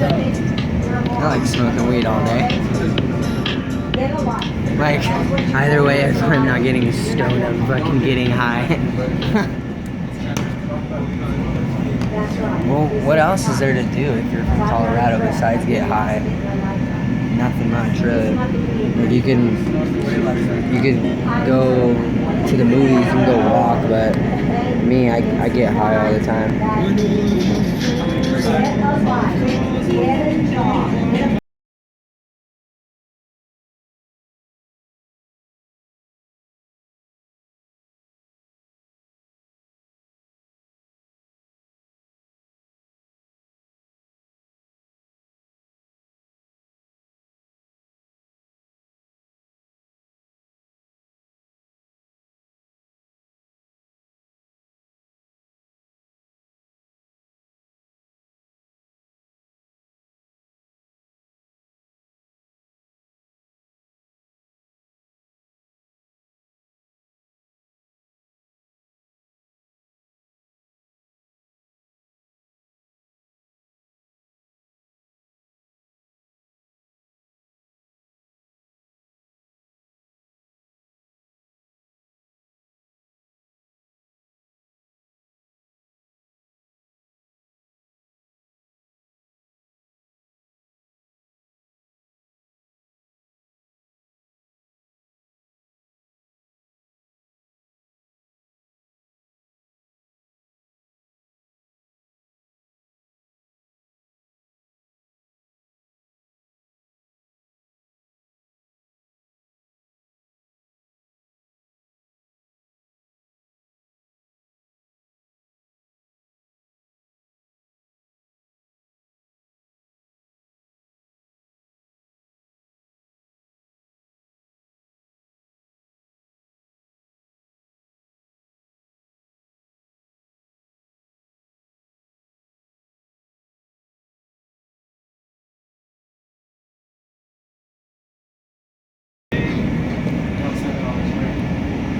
I like smoking weed all day. Like, either way, if I'm not getting stoned, I'm fucking getting high. Well, what else is there to do if you're from Colorado besides get high? Nothing much, really. Like, you can go to the movies, you can go walk, but me, I get high all the time.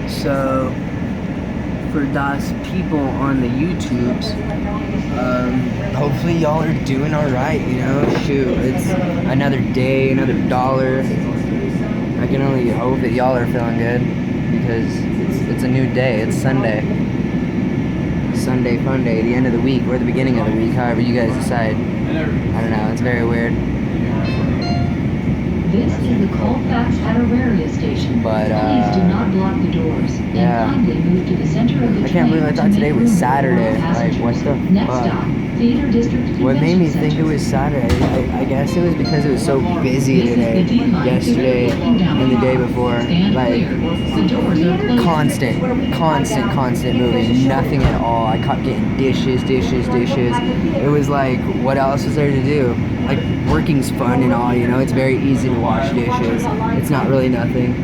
So, for those people on the YouTubes, hopefully y'all are doing alright, you know? Shoot, it's another day, another dollar. I can only hope that y'all are feeling good, because it's a new day, it's Sunday. Sunday fun day, the end of the week, or the beginning of the week, however you guys decide. I don't know, it's very weird. This is the Colfax at Auraria station. But, please do not block the doors. Yeah. And kindly move to the center of the I can't believe I train thought to today make was room for Saturday. all Like, passengers. what the Next fuck? stop, Theater District What made me Convention think it Center. was Saturday? I guess it was because it was so busy This is today, the D-line yesterday, looking down and the day block. before. Stand Like, clear. The doors are closed. constant moving, nothing at all. I kept getting dishes. It was like, what else is there to do? Like, working's fun and all, you know, it's very easy to wash dishes. It's not really nothing.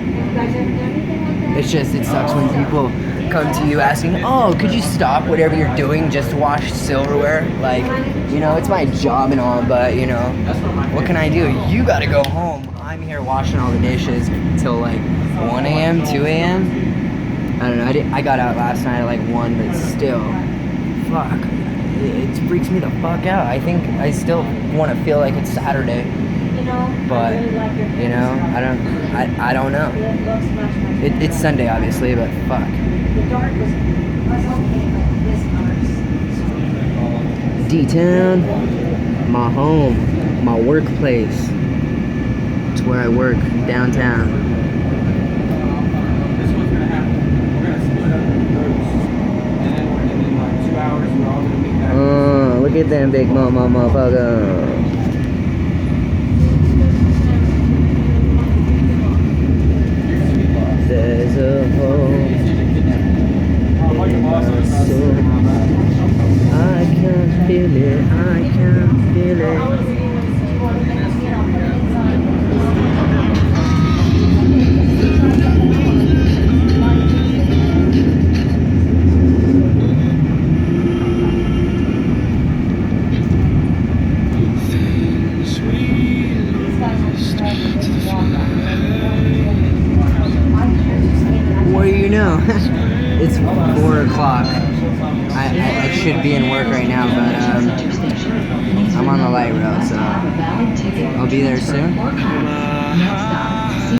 It's just, it sucks when people come to you asking, oh, could you stop whatever you're doing just to wash silverware? Like, you know, it's my job and all, but, you know, what can I do? You gotta go home. I'm here washing all the dishes till like 1 a.m., 2 a.m. I don't know, I got out last night at like 1, but still, fuck. It freaks me the fuck out. I think I still want to feel like it's Saturday, but, you know, I don't know. It's Sunday, obviously, but fuck. D-Town, my home, my workplace. It's where I work, downtown. Look at them big motherfucker. There's a hole in my soul. I can feel it, I can feel it. What do you know? It's 4 o'clock. I should be in work right now, but dishwasher. Please I'm on the remember, light rail, you must so have a valid ticket I'll to be there transfer soon. or card. Next stop,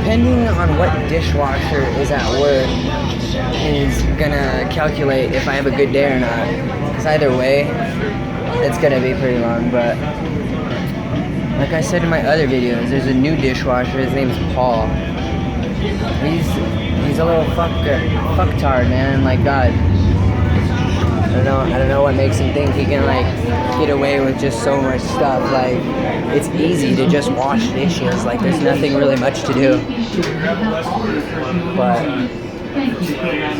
Depending on what dishwasher is at work is gonna calculate if I have a good day or not. Because either way, it's gonna be pretty long. But like I said in my other videos, there's a new dishwasher. His name's Paul. He's a little fucktard, man. Like God. I don't know what makes him think he can like get away with just so much stuff. Like it's easy to just wash dishes. Like there's nothing really much to do. But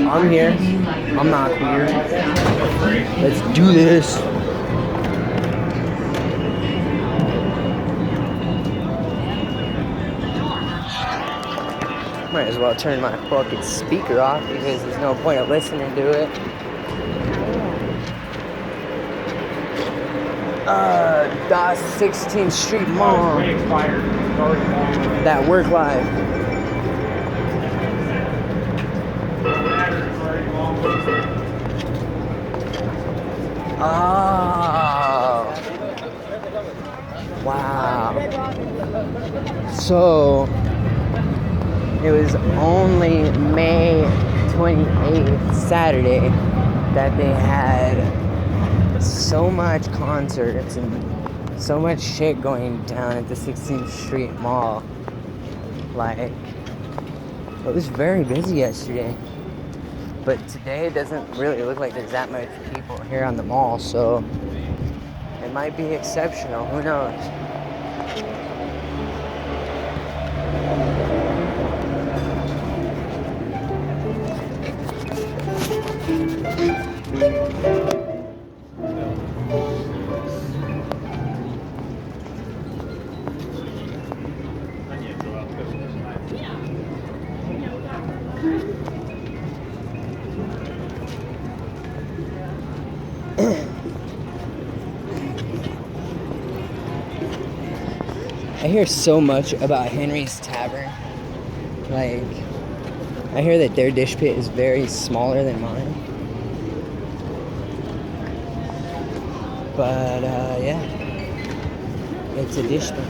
I'm here. I'm not weird. Let's do this. Might as well turn my fucking speaker off because there's no point of listening to it. That's 16th Street Mall. That work life. Oh. Wow. So it was only May 28th, Saturday, that they had so much concerts and so much shit going down at the 16th Street Mall. Like, it was very busy yesterday. But today it doesn't really look like there's that much people here on the mall, so it might be exceptional. Who knows? I hear so much about Henry's Tavern. Like, I hear that their dish pit is very smaller than mine. But, yeah. It's a dish pit.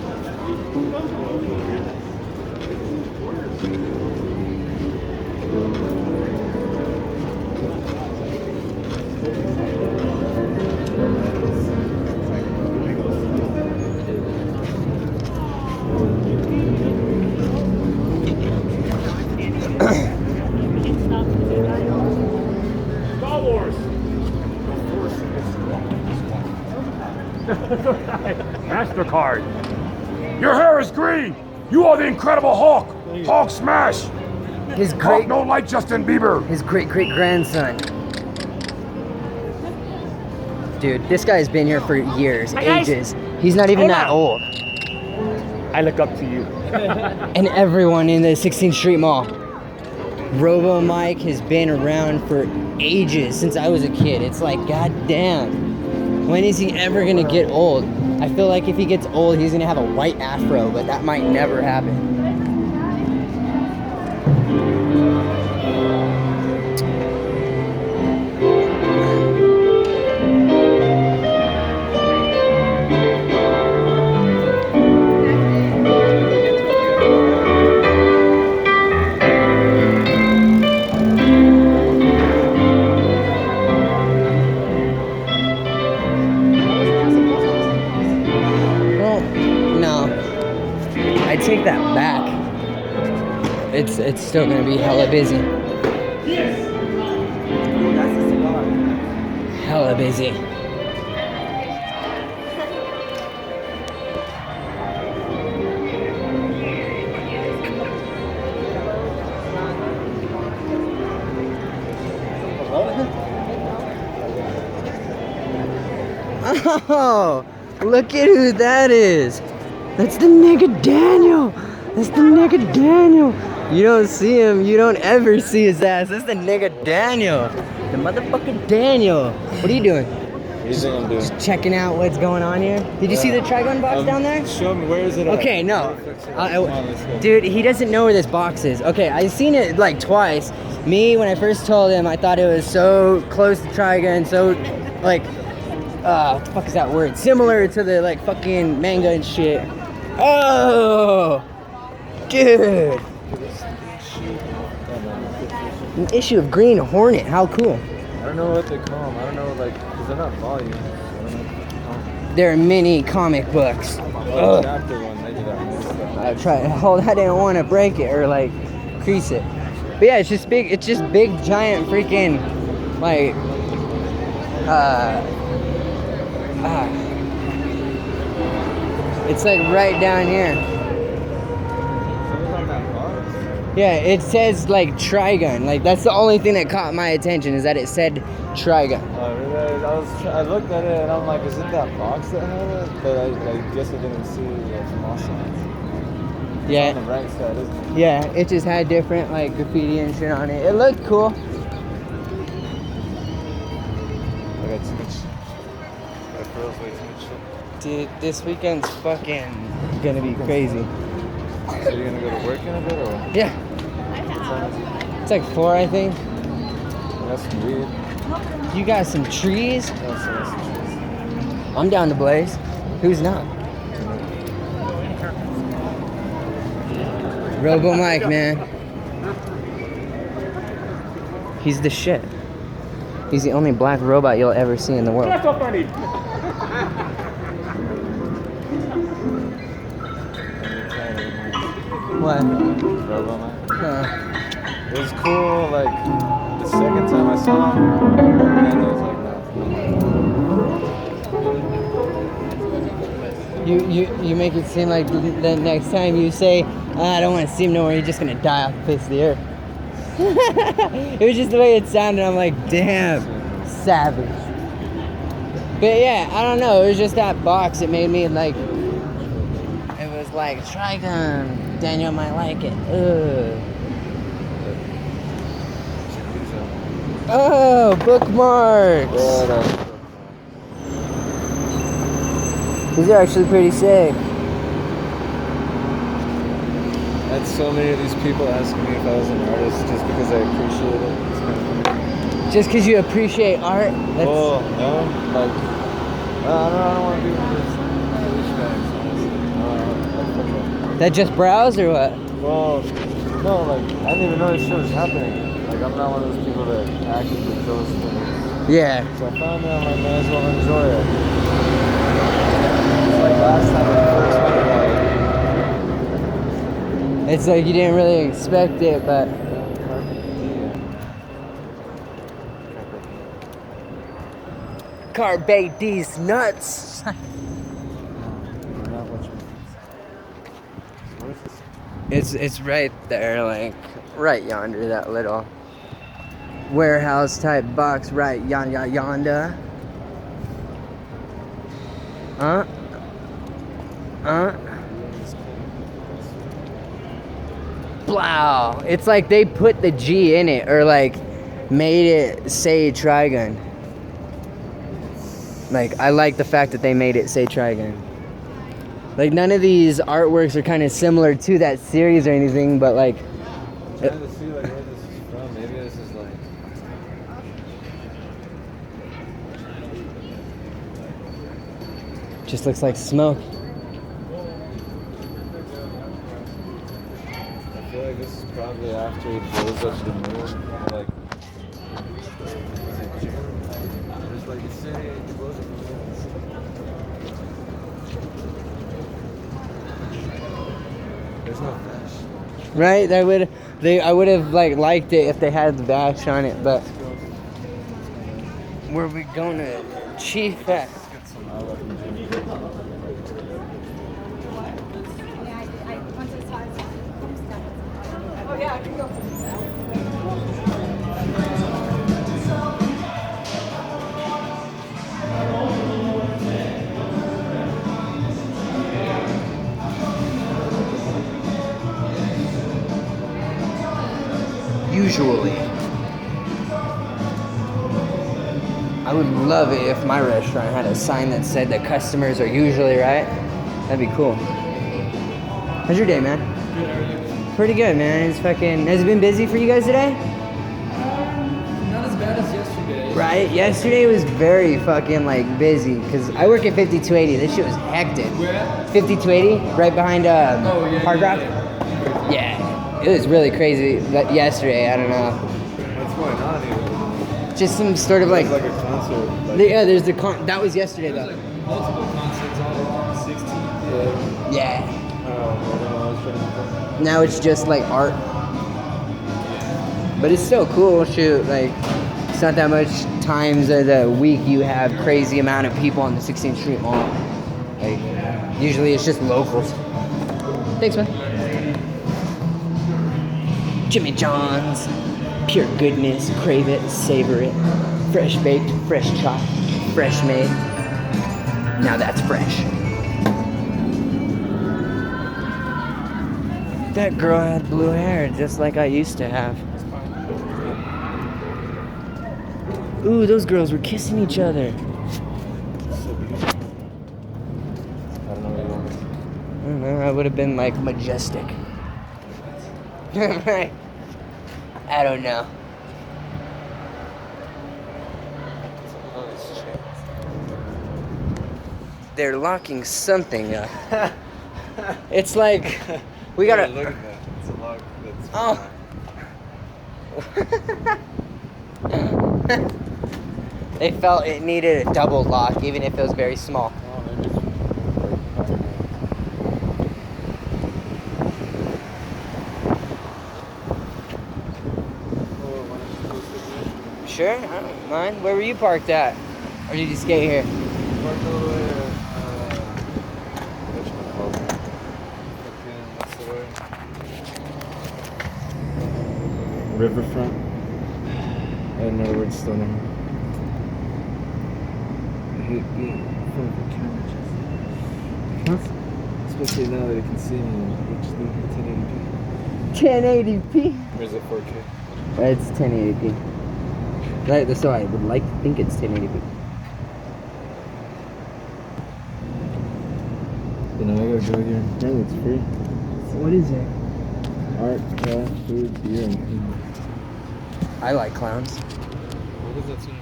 MasterCard. Your hair is green. You are the Incredible Hulk. Hulk smash. His Hulk no like Justin Bieber. His great-great-grandson. Dude, this guy's been here for years, ages. He's not even that old. I look up to you. And everyone in the 16th Street Mall. Robo Mike has been around for ages, since I was a kid. It's like, goddamn. When is he ever gonna get old? I feel like if he gets old, he's gonna have a white afro, but that might never happen. Well, no. I take that back. It's still gonna be hella busy. Hella busy. Oh, look at who that is. That's the nigga Daniel. That's the nigga Daniel. You don't see him. You don't ever see his ass. That's the nigga Daniel. The motherfucking Daniel. What are you doing? Just checking out what's going on here. Did you see the Trigon box down there? Show me, where is it at? Okay, no. Come on, let's go. Dude, he doesn't know where this box is. Okay, I've seen it like twice. Me, when I first told him, I thought it was so close to Trigon, so like, what the fuck is that word? Similar to the like fucking manga and shit. Oh, dude. An issue of Green Hornet, how cool. I don't know what they call them. I don't know, like, because they're not volumes. So I don't know what they call them. They're mini comic books. Oh, chapter one, maybe that. I tried. Hold. I didn't want to break it or like crease it. But yeah, it's just big. It's just big, giant, freaking, like, it's like right down here. Something on that box? Yeah, it says like Trigon. Like that's the only thing that caught my attention is that it said Trigon. Oh, really? I looked at it and I'm like, is it that box that had it? But I guess I didn't see the small signs. Yeah. It's on the right side, isn't it? Yeah, it just had different like graffiti and shit on it. It looked cool. I got too much. That girl's way too much shit. Dude, this weekend's fucking gonna be crazy. So you're gonna go to work in a bit or what? Yeah, What time is it? it's like 4, I think. That's some weed. You got some trees? That's some cheese. I'm down to blaze. Who's not? Robo Mike, man. He's the shit. He's the only black robot you'll ever see in the world. What? It was cool, like, the second time I saw him, and it was like that. You make it seem like the next time you say, I don't want to see him nowhere, you're just gonna die off the face of the earth. It was just the way it sounded. I'm like, damn, savage. But yeah, I don't know. It was just that box. It made me like, it was like, Trigon. Daniel might like it. Ugh. Oh, bookmarks. These are actually pretty sick. I had so many of these people asking me if I was an artist just because I appreciate it. It's kind of funny. Just because you appreciate art? That's... Oh, no? Like, I don't want to be one of those douchebags, honestly. That just browse or what? Well, no, like, I didn't even know this shit was happening. Like, I'm not one of those people that actively goes things. Yeah. So I found it, I'm like, may as well enjoy it. It's like last time I first heard about it. It's like you didn't really expect it, but... Carpe these nuts. It's right there, like right yonder, that little warehouse type box right yonder. Wow. It's like they put the G in it or like made it say Trigon. Like, I like the fact that they made it say Trigon. Like, none of these artworks are kind of similar to that series or anything, but like, trying to see like where this is from. Maybe this is like. Just looks like smoke. I feel like this is probably after it blows up the moon. Like. Just like you say, it blows up the moon. There's no fish. Right? I would have like liked it if they had the bash on it, but where are we going to Chief at? Usually. I would love it if my restaurant had a sign that said that customers are usually right. That'd be cool. How's your day, man? Good, how are you? Pretty good, man. Has it been busy for you guys today? Not as bad as yesterday. Right? Yesterday was very fucking like busy because I work at 5280. This shit was hectic. Where at? 5280, right behind Hard Rock. Yeah. Yeah, it was really crazy. But yesterday, I don't know. What's going on here? Just some sort of like, It's like a concert. Like, yeah. There's the that was yesterday though. multiple concerts all around 16th. Yeah. Oh, Now it's just like art. But it's still cool, shoot, like it's not that much times of the week you have crazy amount of people on the 16th Street Mall. Like usually it's just locals. Thanks, man. Jimmy John's, pure goodness, crave it, savor it. Fresh baked, fresh chopped, fresh made. Now that's fresh. That girl had blue hair, just like I used to have. Ooh, those girls were kissing each other. I don't know what you want. I don't know, I would have been like majestic. Right? I don't know. They're locking something up. It's like we gotta. Look at that. It's a lock that's. Oh. They felt it needed a double lock, even if it was very small. Oh, maybe it's like Sure, I don't mind. Where were you parked at? Or did you skate here? parked all the way at, Riverfront. In other words, Stoner. I hate being in front of the camera. Especially now that they can see me in HD 1080p. 1080p. Or is it 4K? It's 1080p. Right, so I would like to think it's 1080p. You know, I gotta go here. No, it's free. What is it? Art, craft, food, beer, and food. I like clowns. What does that seem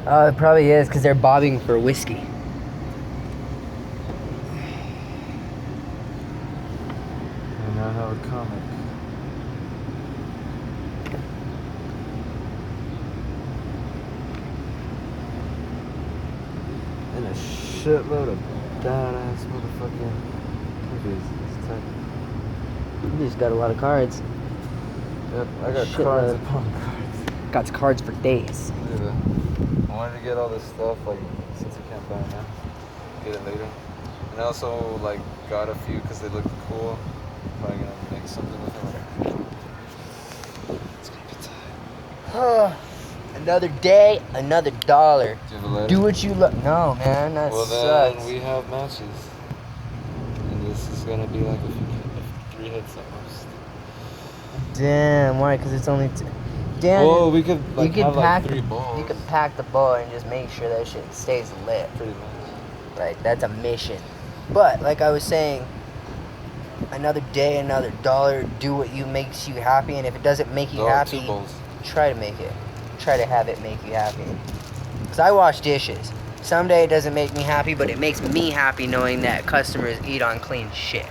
It probably is because they're bobbing for whiskey. And I have a comic. And a shitload of badass motherfucking movies. It's tight. You just got a lot of cards. Yep, I got Shitload. cards upon cards. Got cards for days. Look at that. I wanted to get all this stuff, like, since I can't buy it now. Get it later. And I also, like, got a few because they looked cool. Probably gonna make something with them. It's gonna be tight. Another day, another dollar. Do you have a letter? Do what you love. No, man, that Well, then sucks. we have matches. And this is gonna be like a 3 hits at most. Damn, why? Because it's only. Damn. Well, we could like you could have pack. like 3 bowls. You could pack the bowl and just make sure that shit stays lit. Pretty much. Like that's a mission. But like I was saying, Another day, another dollar. Do what makes you happy, and if it doesn't make you happy, 2 bowls. try to make it. Try to have it make you happy. Because I wash dishes. Someday it doesn't make me happy, but it makes me happy knowing that customers eat on clean shit.